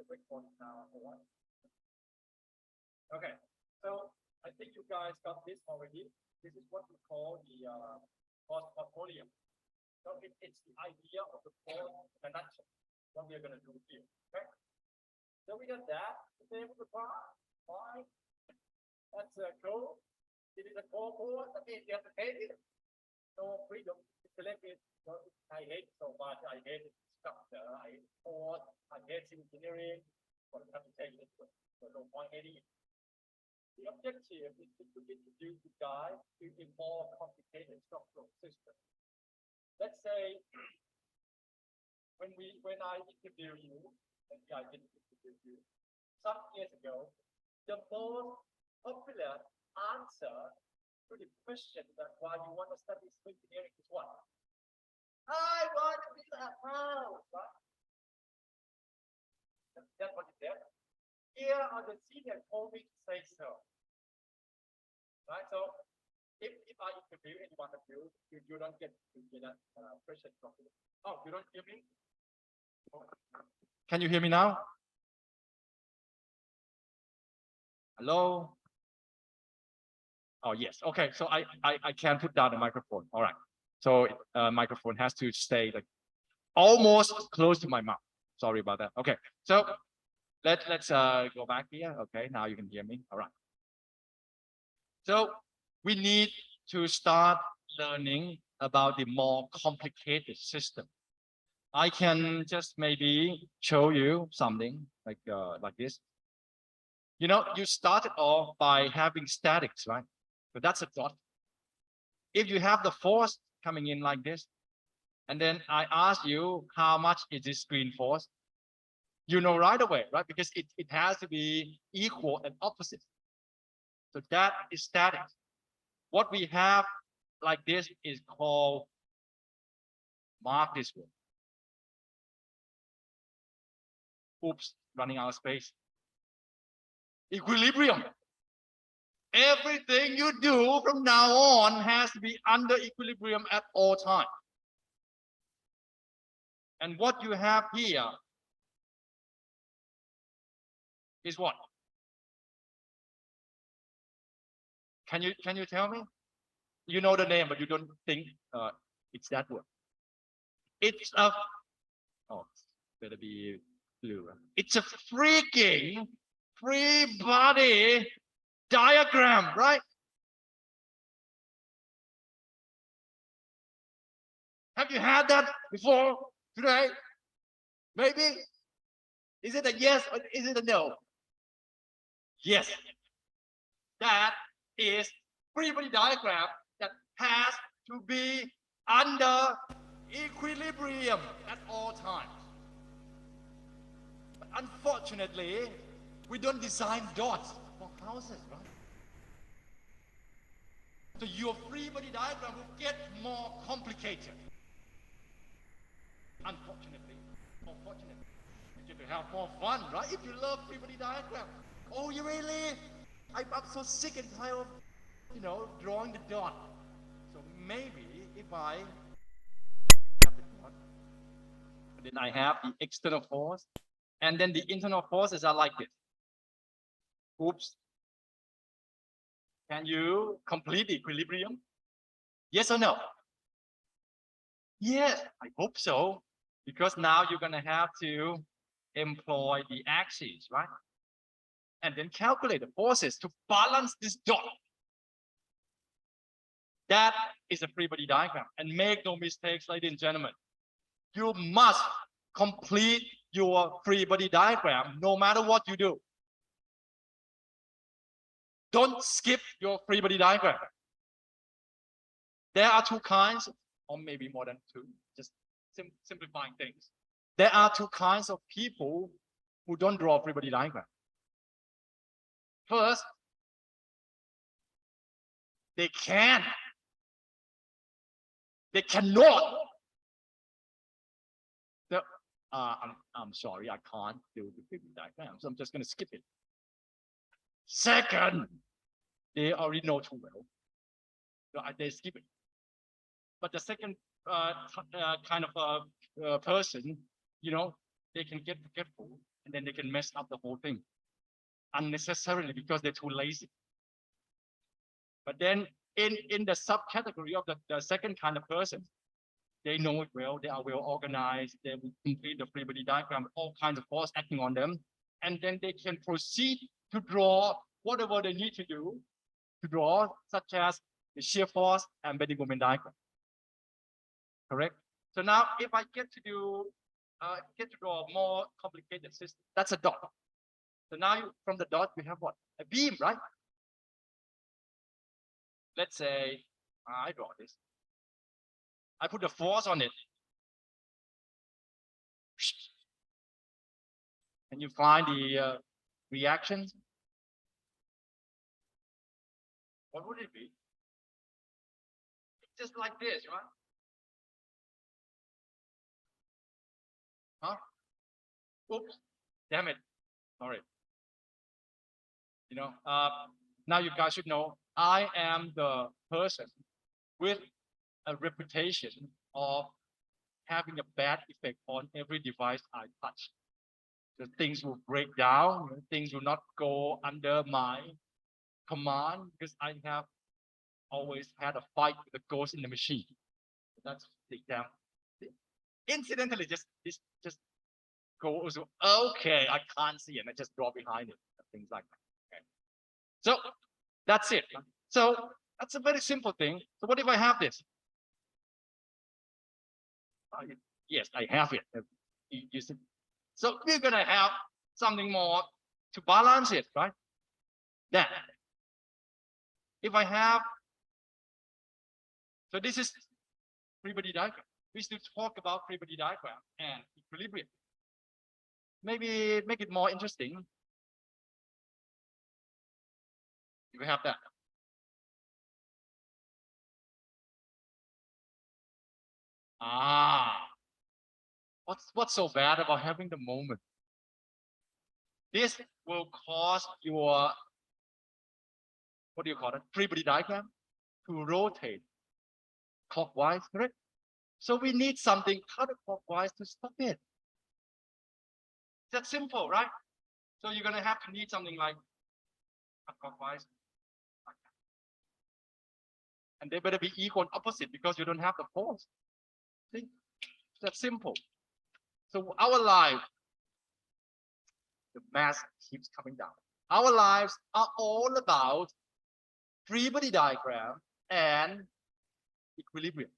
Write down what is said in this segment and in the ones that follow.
recording now or what? Okay, so I think you guys got this already. This is what we call the cost portfolio. So it's the idea of the cost connection. What we are going to do here. Okay. So we got that. The name of the part. Fine. That's a code. It is a core course. That means you have to pay it. So freedom to select it. So I hate so much. I hate structure. I hate course. I hate engineering. For the computation. So no point any. The objective is to introduce you guys to a more complicated structural system. Let's say when I interview you, and I didn't interview you some years ago, the most popular answer to the question that why you want to study civil engineering is what? I want to build a house, right? That's what it said. Here are the senior colleagues say so. Right? So if I interview any one of you, you don't get to get that question from me. Oh, you don't hear me? Can you hear me now? Hello? Oh, yes. Okay. So I can put down the microphone. All right. So microphone has to stay like almost close to my mouth. Sorry about that. Okay. So let's go back here. Okay. Now you can hear me. All right. So we need to start learning about the more complicated system. I can just maybe show you something like this. You know, you started off by having statics, right? So that's a dot. If you have the force coming in like this, and then I ask you how much is this screen force, you know right away, right? Because it has to be equal and opposite. So that is static. What we have like this is called, mark this one. Oops, running out of space. Equilibrium. Everything you do from now on has to be under equilibrium at all times. And what you have here is what? Can you tell me? You know the name, but you don't think it's that word. It's a better be blue. It's a freaking free body diagram, right? Have you had that before today? Maybe? Is it a yes or is it a no? Yes. That is free body diagram that has to be under equilibrium at all times. But unfortunately, we don't design dots for houses, right? So your free body diagram will get more complicated. Unfortunately, or fortunately, you get to have more fun, right? If you love free body diagram. Oh, you really? I'm so sick and tired of, drawing the dot. So maybe if I have the dot, then I have the external force, and then the internal forces are like this. Oops. Can you complete the equilibrium? Yes or no? Yes, I hope so. Because now you're going to have to employ the axes, right? And then calculate the forces to balance this dot. That is a free body diagram. And make no mistakes, ladies and gentlemen. You must complete your free body diagram no matter what you do. Don't skip your free body diagram. There are two kinds, or maybe more than two, just simplifying things. There are two kinds of people who don't draw free body diagram. First, they cannot. I'm sorry, I can't do the free body diagram, so I'm just going to skip it. Second, they already know too well, so they skip it. But the second kind of person, they can get forgetful and then they can mess up the whole thing unnecessarily because they're too lazy. But then in the subcategory of the second kind of person, they know it well, they are well organized, they will complete the free body diagram, all kinds of force acting on them, and then they can proceed to draw whatever they need to do to draw, such as the shear force and bending moment diagram. Correct? So now if I get to draw a more complicated system, that's a dot. So now from the dot, we have what? A beam, right? Let's say I draw this. I put the force on it. Can you find the reactions? What would it be? It's just like this, right? Huh? Oops, damn it. Sorry. You know, now you guys should know I am the person with a reputation of having a bad effect on every device I touch. The things will break down, things will not go under my command because I have always had a fight with the ghost in the machine. That's the example. Incidentally, just go also, okay, I can't see, and I just draw behind it, things like that. Okay. So that's it. So that's a very simple thing. So what if I have this? Yes, I have it. You see. So we're gonna have something more to balance it, right? Then, if I have, so this is free body diagram. We should talk about free body diagram and equilibrium. Maybe make it more interesting. You have that. What's so bad about having the moment? This will cause your, what do you call it? Free body diagram to rotate clockwise, correct? So we need something counterclockwise to stop it. That's simple, right? So you're gonna have to need something like clockwise. And they better be equal and opposite because you don't have the force. See? That's simple. So our life, the mass keeps coming down. Our lives are all about free body diagram and equilibrium.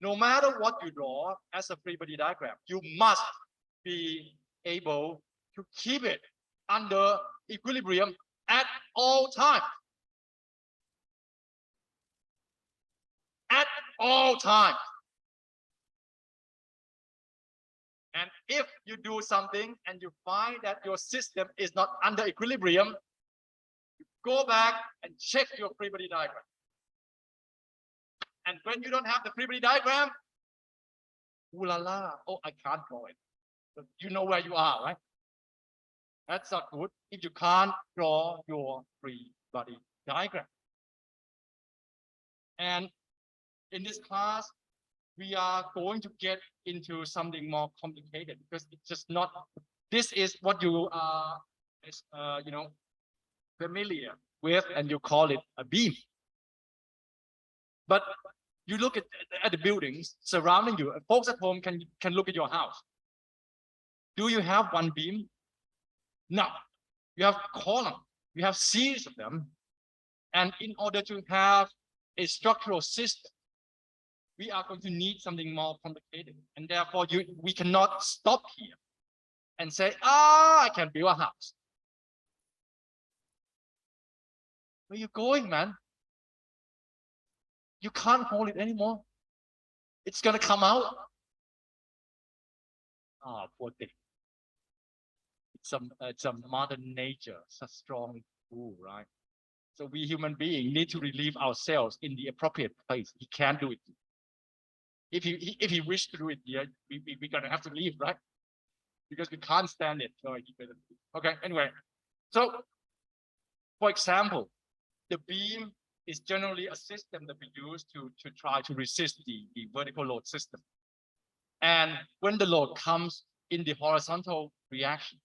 No matter what you draw as a free body diagram, you must be able to keep it under equilibrium at all times. At all times. And if you do something and you find that your system is not under equilibrium, you go back and check your free body diagram. And when you don't have the free body diagram, ooh la la, oh, I can't draw it. But you know where you are, right? That's not good if you can't draw your free body diagram. And in this class, we are going to get into something more complicated because it's just not, this is what you are, familiar with, and you call it a beam. But you look at the buildings surrounding you. Folks at home can look at your house. Do you have one beam? No. You have columns. You have series of them. And in order to have a structural system, we are going to need something more complicated. And therefore, we cannot stop here and say, I can build a house. Where are you going, man? You can't hold it anymore. It's going to come out. Oh, poor thing. It's a mother nature, it's a strong tool, right? So we human beings need to relieve ourselves in the appropriate place. He can't do it. If he wish to do it here, we're gonna have to leave, right? Because we can't stand it. So okay, anyway. So for example, the beam is generally a system that we use to try to resist the vertical load system. And when the load comes in the horizontal reaction,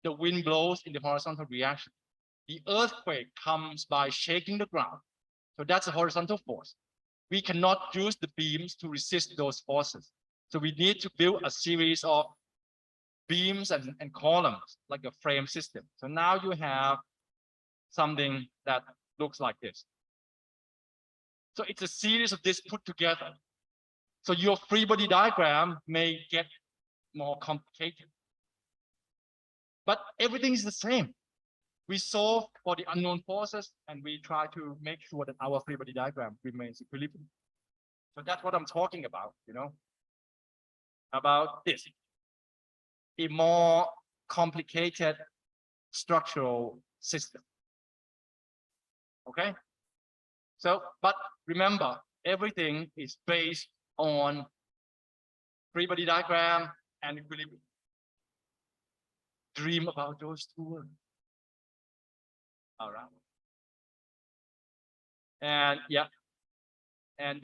the wind blows in the horizontal reaction, the earthquake comes by shaking the ground. So that's a horizontal force. We cannot use the beams to resist those forces. So we need to build a series of beams and columns, like a frame system. So now you have something that looks like this. So it's a series of this put together. So your free body diagram may get more complicated, but everything is the same. We solve for the unknown forces and we try to make sure that our free body diagram remains equilibrium. So that's what I'm talking about, about this. A more complicated structural system. Okay? So, but remember, everything is based on free body diagram and equilibrium. Dream about those two words. All right. And yeah. And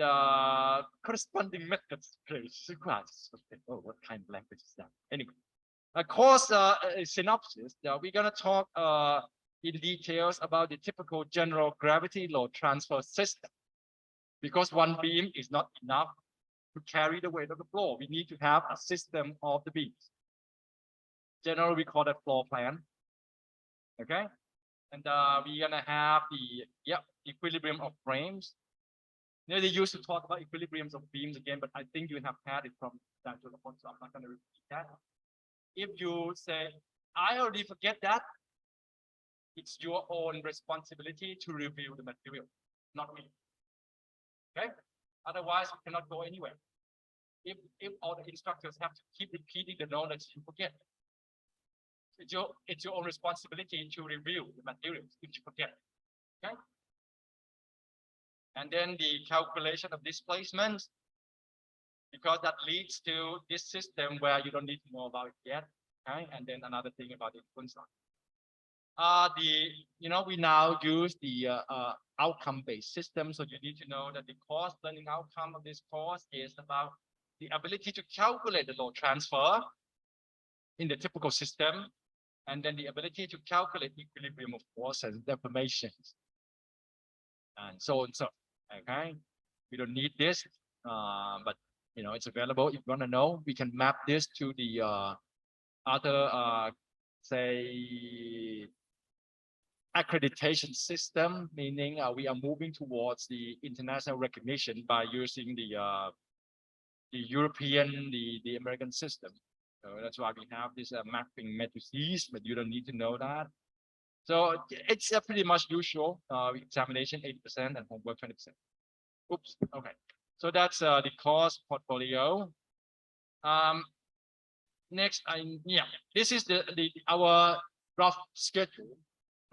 corresponding methods. Oh, what kind of language is that? Anyway, of course, synopsis. We're gonna talk in details about the typical general gravity load transfer system, because one beam is not enough to carry the weight of the floor. We need to have a system of the beams. Generally, we call that floor plan. Okay, and we're gonna have the equilibrium of frames. They used to talk about equilibriums of beams again, but I think you have had it from that to the point, so I'm not going to repeat that. If you say, I already forget that, it's your own responsibility to review the material, not me. Okay? Otherwise, you cannot go anywhere. If all the instructors have to keep repeating the knowledge, you forget. It's your own responsibility to review the materials if you forget. Okay? And then the calculation of displacement, because that leads to this system where you don't need to know about it yet. Okay, and then another thing about the influence line. We now use the outcome-based system. So you need to know that the course learning outcome of this course is about the ability to calculate the load transfer in the typical system, and then the ability to calculate equilibrium of forces and deformations, and so on. So, okay, we don't need this, but it's available. If you want to know, we can map this to the other, say, accreditation system, meaning we are moving towards the international recognition by using the European, the American system. So that's why we have this mapping matrices, but you don't need to know that. So it's pretty much usual. Examination 80% and homework 20%. Oops. Okay. So that's the course portfolio. Next, this is our rough schedule.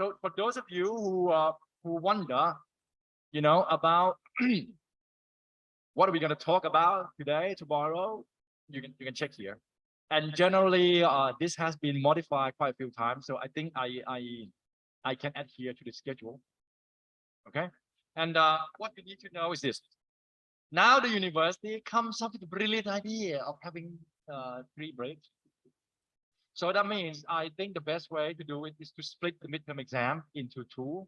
So for those of you who wonder, about what are we going to talk about today, tomorrow, you can check here. And generally, this has been modified quite a few times. So I think I can adhere to the schedule. Okay. And what you need to know is this. Now the university comes up with the brilliant idea of having 3 breaks. So that means I think the best way to do it is to split the midterm exam into 2.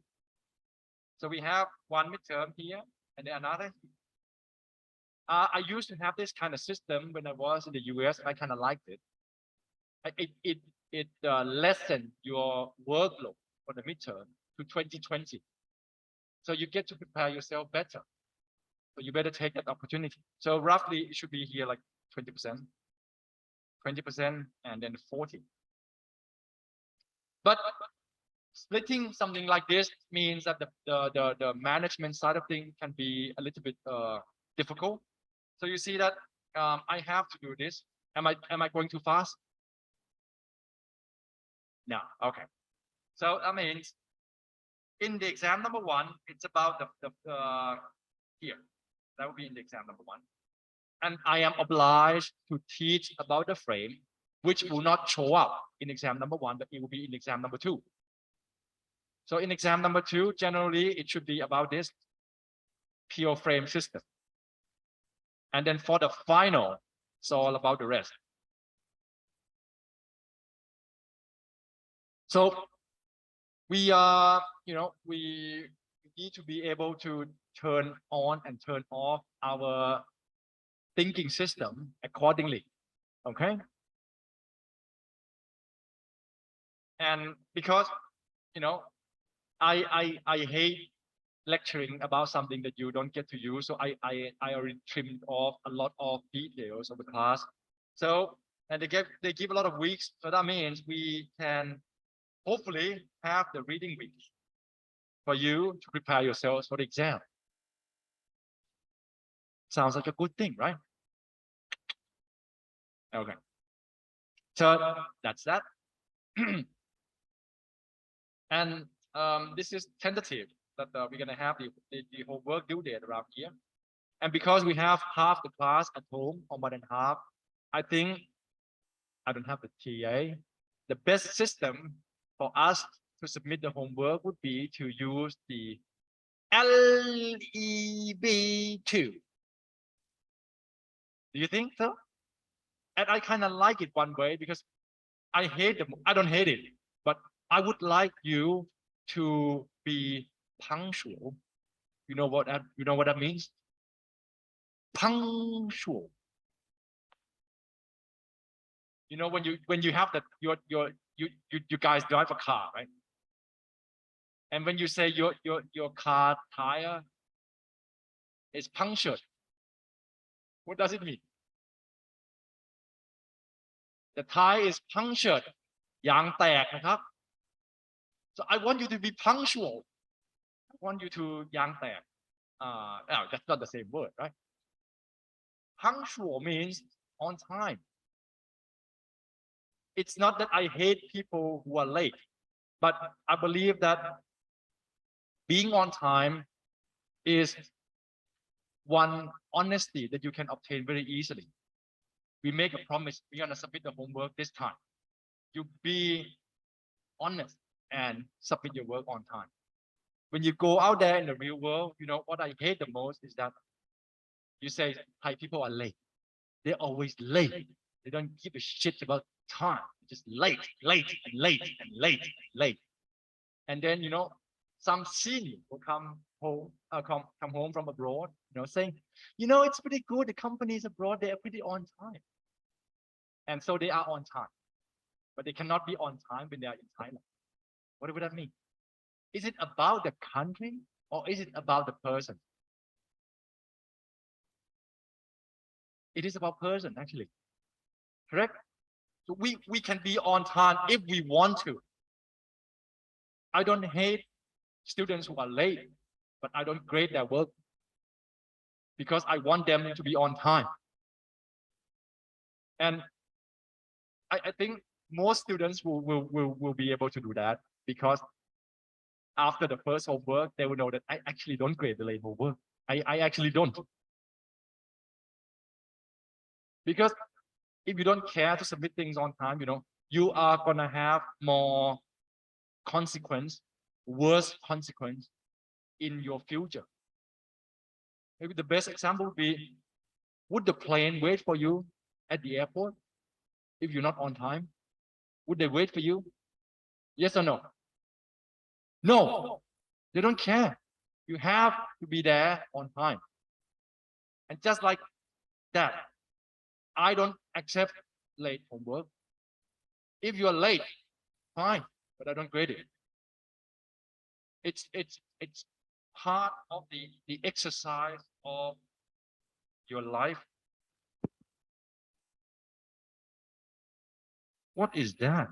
So we have one midterm here and then another. I used to have this kind of system when I was in the US. I kind of liked it. It lessened your workload for the midterm to 2020. So you get to prepare yourself better. So you better take that opportunity. So roughly it should be here like 20%, and then 40. But splitting something like this means that the management side of things can be a little bit difficult. So you see that I have to do this. Am I going too fast? No. Okay. So that means in the exam number 1, it's about the here. That will be in the exam number 1. And I am obliged to teach about the frame, which will not show up in exam number 1, but it will be in exam number 2. So in exam number 2, generally, it should be about this pure frame system. And then for the final, It's all about the rest. So we are, we need to be able to turn on and turn off our thinking system accordingly. Okay. And because, I hate lecturing about something that you don't get to use. So I already trimmed off a lot of details of the class. So, and they give a lot of weeks. So that means we can hopefully have the reading week for you to prepare yourselves for the exam. Sounds like a good thing, right? Okay. So that's that. And this is tentative that we're going to have the homework due date around here. And because we have half the class at home or more than half, I think I don't have the TA. The best system for us to submit the homework would be to use the LEB2. Do you think so? And I kind of like it one way because I don't hate it, but I would like you to be punctual. You know what that means? Punctual. You know, when you have that you guys drive a car, right? And when you say your car tire is punctured, what does it mean? The tire is punctured. ยางแตกนะครับ So I want you to be punctual. I want you to ยางแตก that's not the same word, right? Punctual means on time. It's not that I hate people who are late, but I believe that being on time is one honesty that you can obtain very easily. We make a promise, we're going to submit the homework this time. You be honest and submit your work on time. When you go out there in the real world, what I hate the most is that you say Thai people are late. They're always late. They don't give a shit about time. Just late and late. And then, some senior will come home from abroad, saying, it's pretty good. The companies abroad, they are pretty on time. And so they are on time, but they cannot be on time when they are in Thailand. What would that mean? Is it about the country or is it about the person? It is about person, actually. Correct? So we can be on time if we want to. I don't hate students who are late, but I don't grade their work because I want them to be on time. And I think most students will be able to do that because after the first homework, they will know that I actually don't grade the late homework. I actually don't. Because if you don't care to submit things on time, you are going to have more worse consequence in your future. Maybe the best example would be, would the plane wait for you at the airport if you're not on time? Would they wait for you? Yes or no? No, they don't care. You have to be there on time. And just like that, I don't accept late homework. If you're late, fine, but I don't grade it. It's part of the exercise of your life. What is that?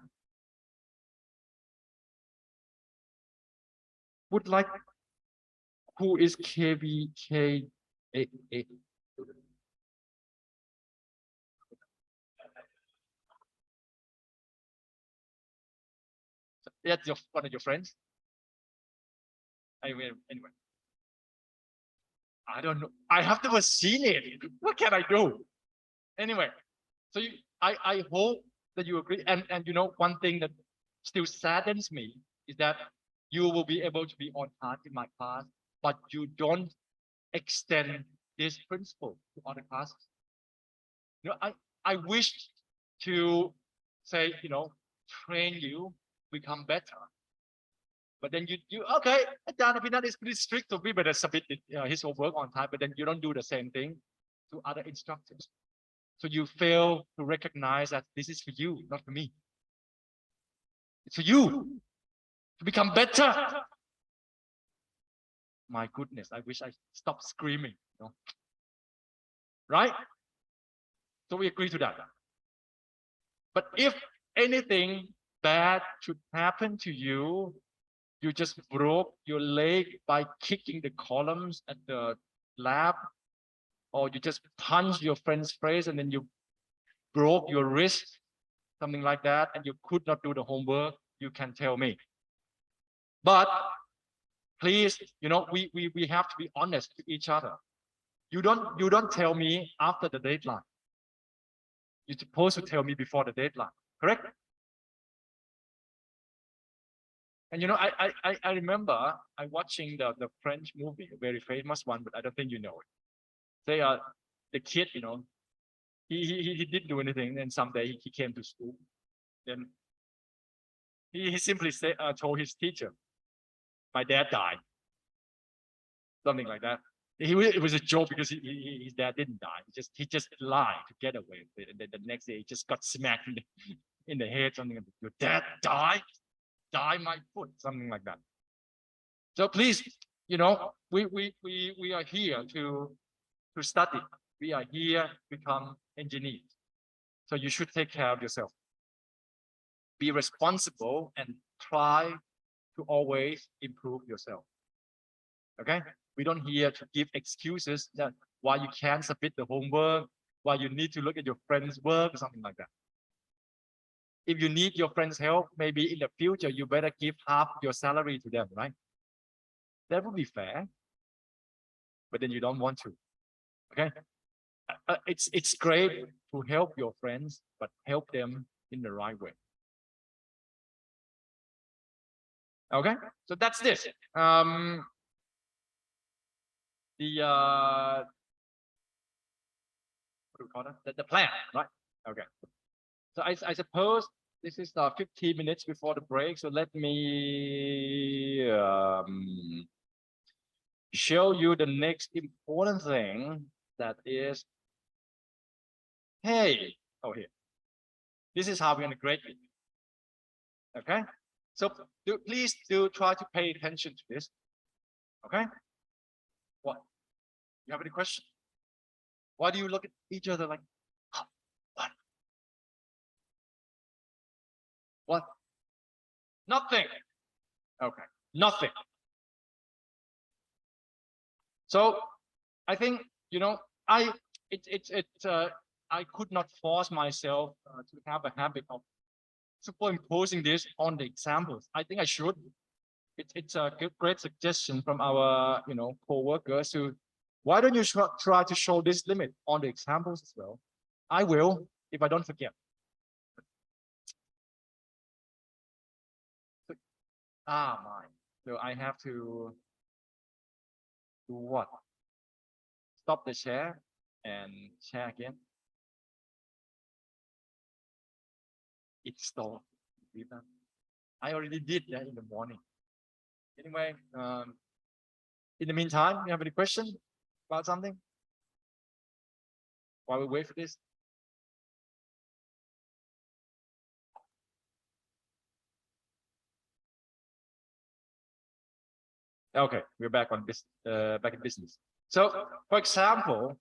Would like, who is KVK? That's one of your friends. Anyway, I don't know. I have never seen it. What can I do? Anyway, so I hope that you agree. And one thing that still saddens me is that you will be able to be on time in my class, but you don't extend this principle to other classes. I wish to say, train you become better. But then you okay, Ajahn Abhinat is pretty strict to me, but submit his homework on time, but then you don't do the same thing to other instructors. So you fail to recognize that this is for you, not for me. It's for you to become better. My goodness, I wish I stopped screaming. Right? So we agree to that. But if anything bad should happen to you, you just broke your leg by kicking the columns at the lab, or you just punched your friend's face and then you broke your wrist, something like that, and you could not do the homework, you can tell me. But please, we have to be honest to each other. You don't tell me after the deadline. You're supposed to tell me before the deadline, correct? And I remember I watching the French movie, a very famous one, but I don't think you know it. They are the kid, he didn't do anything, and someday he came to school. Then he simply told his teacher, "My dad died." Something like that. It was a joke because his dad didn't die. He just lied to get away with it. And then the next day he just got smacked in the head. Something like, "Your dad died? Die my foot," something like that. So please, we are here to study. We are here to become engineers. So you should take care of yourself. Be responsible and try to always improve yourself. Okay? We don't here to give excuses that why you can't submit the homework, why you need to look at your friend's work or something like that. If you need your friend's help, maybe in the future, you better give half your salary to them, right? That would be fair. But then you don't want to. Okay? It's great to help your friends, but help them in the right way. Okay? So that's this. What do we call it? The plan, right? Okay. So I suppose this is 15 minutes before the break. So let me show you the next important thing, that is, hey, here. This is how we're going to grade it. Okay. So please try to pay attention to this. Okay. What? You have any question? Why do you look at each other like, what? What? Nothing. Okay. Nothing. So I think, I could not force myself to have a habit of superimposing this on the examples. I think I should. It's a great suggestion from our co-workers to, why don't you try to show this limit on the examples as well? I will, if I don't forget. My. So I have to do what? Stop the share and share again. It's stalled. I already did that in the morning. Anyway, in the meantime, you have any question about something while we wait for this? Okay, we're back on this, back in business. So, for example,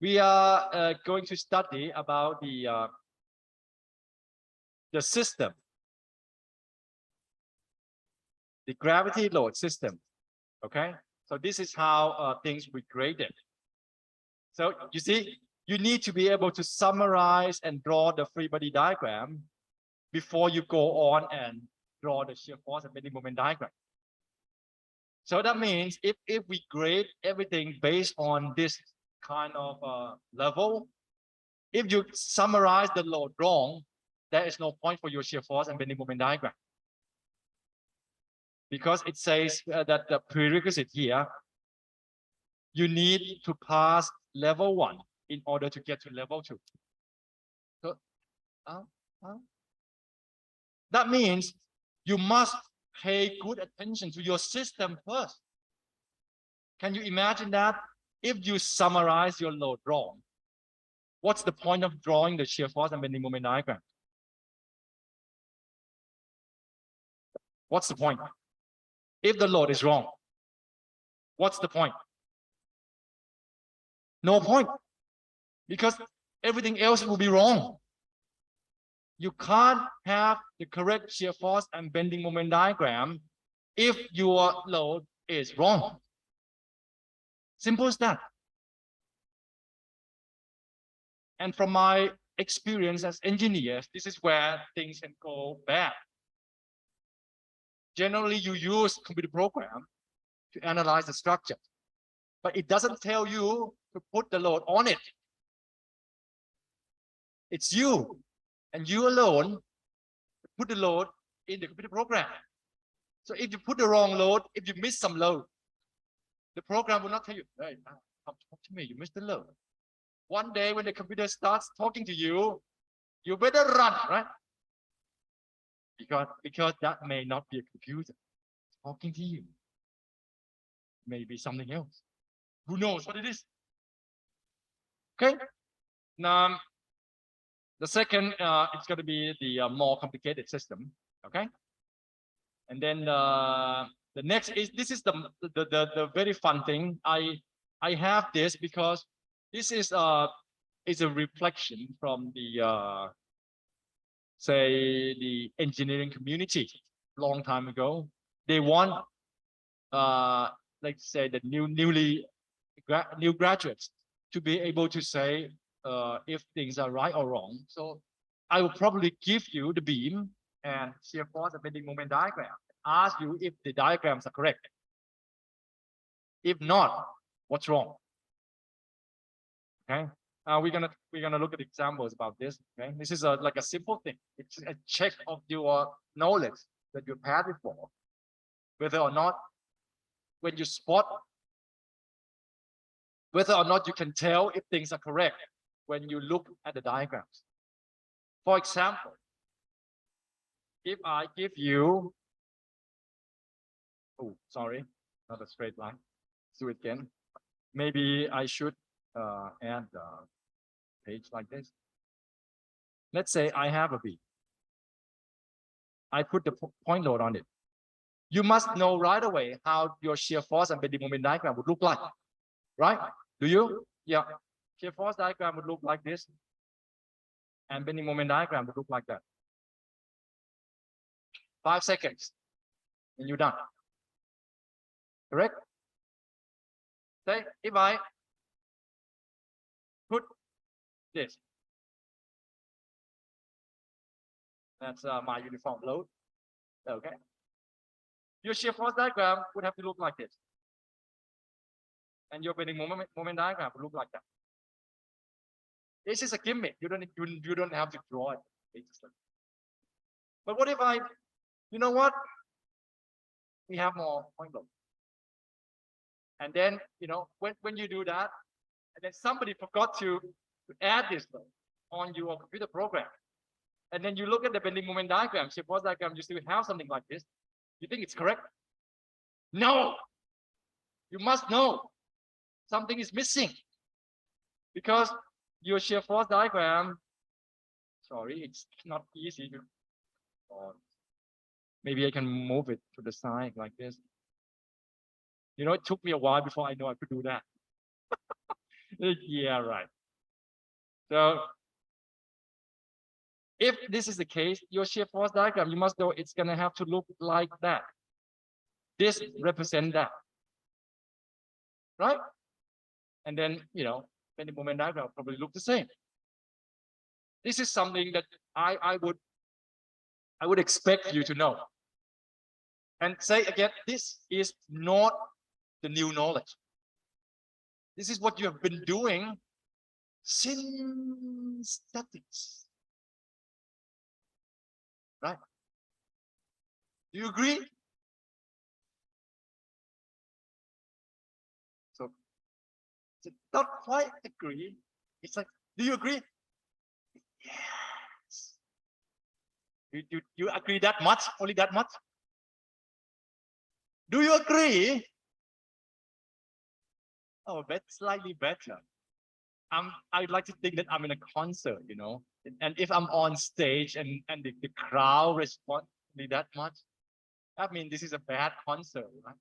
we are going to study about the system, the gravity load system. Okay, so this is how things were graded. So you see, you need to be able to summarize and draw the free body diagram before you go on and draw the shear force and bending moment diagram. So that means if we grade everything based on this kind of level, if you summarize the load wrong, there is no point for your shear force and bending moment diagram. Because it says that the prerequisite here, you need to pass level 1 in order to get to level 2. So, uh, uh, that means you must pay good attention to your system first. Can you imagine that? If you summarize your load wrong, what's the point of drawing the shear force and bending moment diagram? What's the point? If the load is wrong, what's the point? No point, because everything else will be wrong. You can't have the correct shear force and bending moment diagram if your load is wrong. Simple as that. And from my experience as engineers, this is where things can go bad. Generally, you use computer program to analyze the structure, but it doesn't tell you to put the load on it. It's you and you alone put the load in the computer program. So if you put the wrong load, if you miss some load, the program will not tell you, hey, come talk to me, you missed the load. One day when the computer starts talking to you, you better run, right? Because that may not be a computer talking to you. Maybe something else. Who knows what it is? Okay. Now, the second, it's going to be the more complicated system. Okay. And then the next is, this is the very fun thing. I have this because this is a reflection from the say the engineering community long time ago. They want like say the new graduates to be able to say if things are right or wrong. So I will probably give you the beam and shear force and bending moment diagram. Ask you if the diagrams are correct. If not, what's wrong? Okay. We're gonna look at examples about this. Okay. This is like a simple thing. It's a check of your knowledge that you've had before, whether or not when you spot, whether or not you can tell if things are correct when you look at the diagrams. For example, if I give you, oh, sorry, not a straight line. Let's do it again. Maybe I should add a page like this. Let's say I have a beam. I put the point load on it. You must know right away how your shear force and bending moment diagram would look like, right? Do you? Yeah. Shear force diagram would look like this, and bending moment diagram would look like that. 5 seconds, and you're done. Correct? Say, if I put this, that's my uniform load. Okay. Your shear force diagram would have to look like this, and your bending moment diagram would look like that. This is a gimmick. You don't have to draw it. But what if you know what? We have more point load. And then, when you do that, and then somebody forgot to add this load on your computer program, and then you look at the bending moment diagram, shear force diagram, you still have something like this. You think it's correct? No. You must know something is missing, because your shear force diagram, sorry, it's not easy to, maybe I can move it to the side like this. It took me a while before I know I could do that. Yeah, right. So if this is the case, your shear force diagram, you must know it's going to have to look like that. This represents that, right? And then, bending moment diagram will probably look the same. This is something that I would expect you to know. And say again, this is not the new knowledge. This is what you have been doing since statics. Right? Do you agree? So not quite agree. It's like, do you agree? Yeah. You agree that much? Only that much? Do you agree? Oh, that's slightly better. I'd like to think that I'm in a concert, you know, and if I'm on stage and the crowd responds me that much, that means this is a bad concert, right?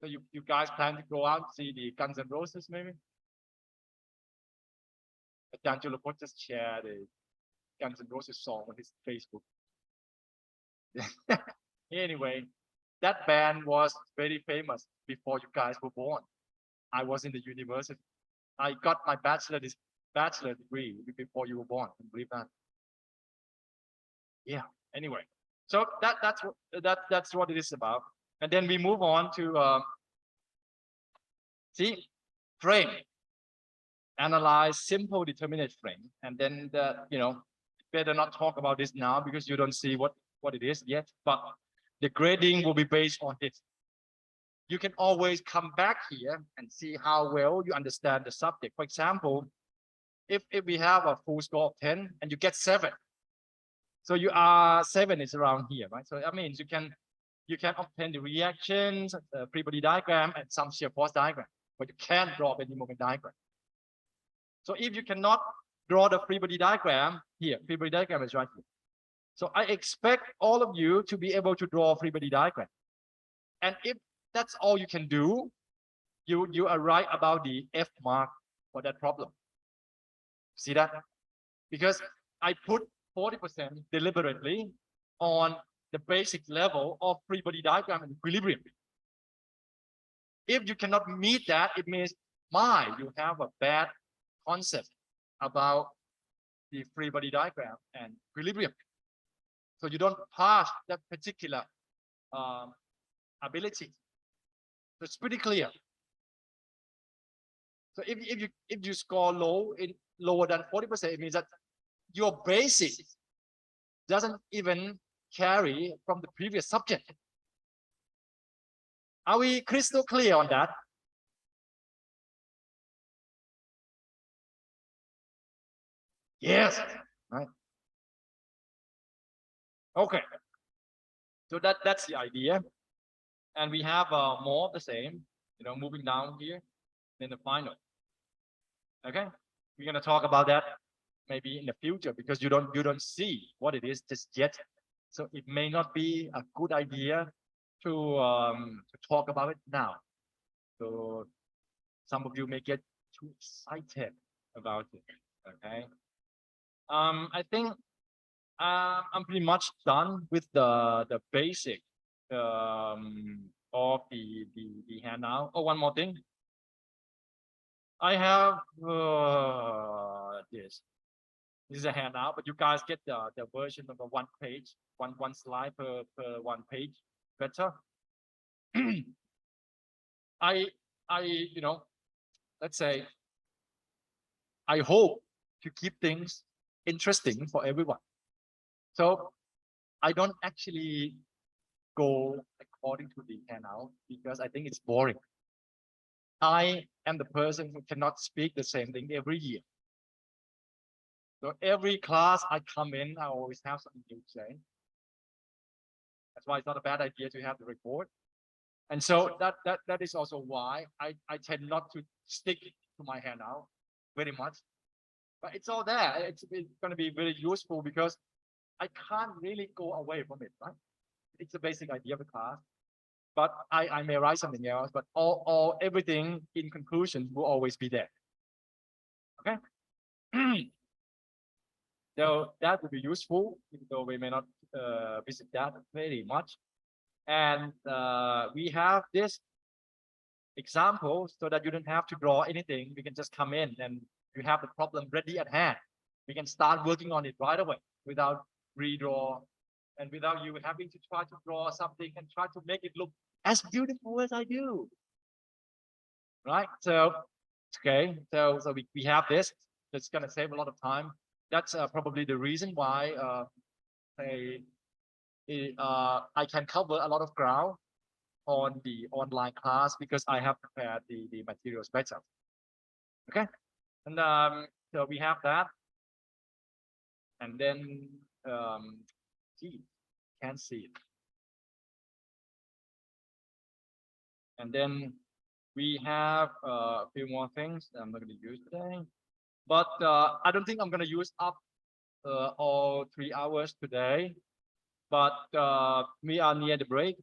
So you guys plan to go out and see the Guns N' Roses, maybe? Dan Chulapot just shared the Guns N' Roses song on his Facebook. Anyway, that band was very famous before you guys were born. I was in the university. I got my bachelor degree before you were born. Can you believe that? Yeah. Anyway, so that's what it is about. And then we move on to see frame. Analyze simple determinate frame, and then better not talk about this now because you don't see what it is yet. But the grading will be based on this. You can always come back here and see how well you understand the subject. For example, if we have a full score of 10 and you get 7, so you are 7 is around here, right? So that means you can obtain the reactions, free body diagram, and some shear force diagram, but you can't draw any moment diagram. So if you cannot draw the free body diagram here, free body diagram is right here. So I expect all of you to be able to draw a free body diagram. And if that's all you can do, you are right about the F mark for that problem. See that? Because I put 40% deliberately on the basic level of free body diagram and equilibrium. If you cannot meet that, it means you have a bad concept about the free body diagram and equilibrium. So you don't pass that particular ability. So it's pretty clear. So if you score lower than 40%, it means that your basic doesn't even carry from the previous subject. Are we crystal clear on that? Yes. Right. Okay. So that's the idea. And we have more of the same, moving down here in the final. Okay. We're going to talk about that maybe in the future because you don't see what it is just yet. So it may not be a good idea to talk about it now. So some of you may get too excited about it. Okay. I think I'm pretty much done with the basic of the handout. Oh, one more thing. I have this. This is a handout, but you guys get the version of the one page, one slide per one page. Better. Let's say I hope to keep things interesting for everyone. So I don't actually go according to the handout because I think it's boring. I am the person who cannot speak the same thing every year. So every class I come in, I always have something new to say. That's why it's not a bad idea to have the report. And so that is also why I tend not to stick to my handout very much. But it's all there. It's going to be very useful because I can't really go away from it, right? It's the basic idea of the class. But I may write something else, but everything in conclusion will always be there. Okay. So that would be useful, even though we may not visit that very much. And we have this example so that you don't have to draw anything. We can just come in and you have the problem ready at hand. We can start working on it right away without redraw and without you having to try to draw something and try to make it look as beautiful as I do. Right? So, okay. So we have this. It's going to save a lot of time. That's probably the reason why I can cover a lot of ground on the online class because I have prepared the materials better. Okay. And so we have that. And then gee, can't see it. And then we have a few more things that I'm not going to use today, but I don't think I'm going to use up all 3 hours today. But we are near the break.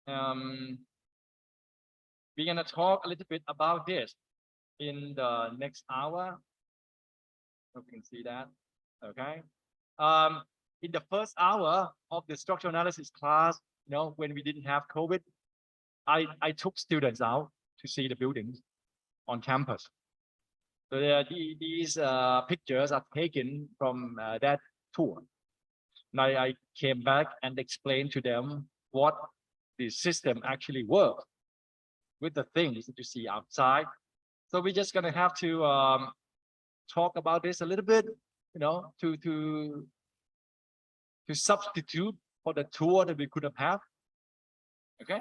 We're going to talk a little bit about this in the next hour. You can see that. Okay. In the first hour of the structural analysis class, when we didn't have COVID, I took students out to see the buildings on campus. So these pictures are taken from that tour. And I came back and explained to them what the system actually works with the things that you see outside. So we're just gonna have to talk about this a little bit, to substitute for the tour that we could have had. Okay.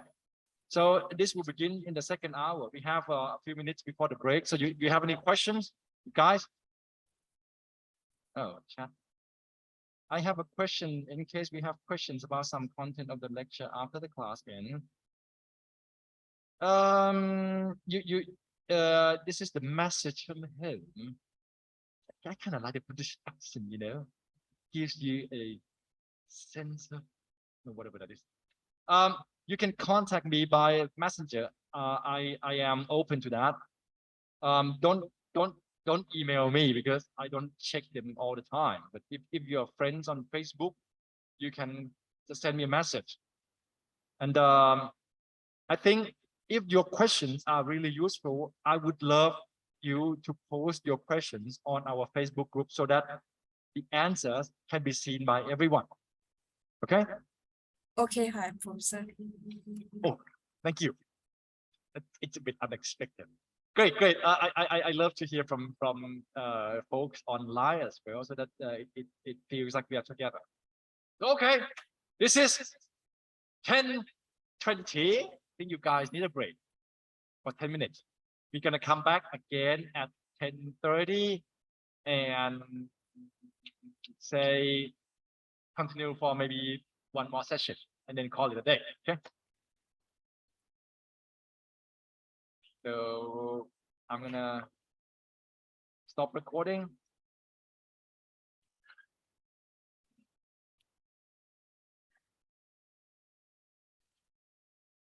So this will begin in the second hour. We have a few minutes before the break. So you have any questions, guys? Oh, chat. I have a question in case we have questions about some content of the lecture after the class ends. This is the message from him. I kind of like the British accent, gives you a sense of whatever that is. You can contact me by messenger. I am open to that. Don't email me because I don't check them all the time. But if you're friends on Facebook, you can just send me a message. And I think if your questions are really useful, I would love you to post your questions on our Facebook group so that the answers can be seen by everyone. Okay? Okay, hi, Professor. Oh, thank you. It's a bit unexpected. Great. I love to hear from folks online as well, so that it feels like we are together. Okay, this is 10:20. I think you guys need a break for 10 minutes. We're gonna come back again at 10:30 and say continue for maybe one more session and then call it a day. Okay. So I'm gonna stop recording.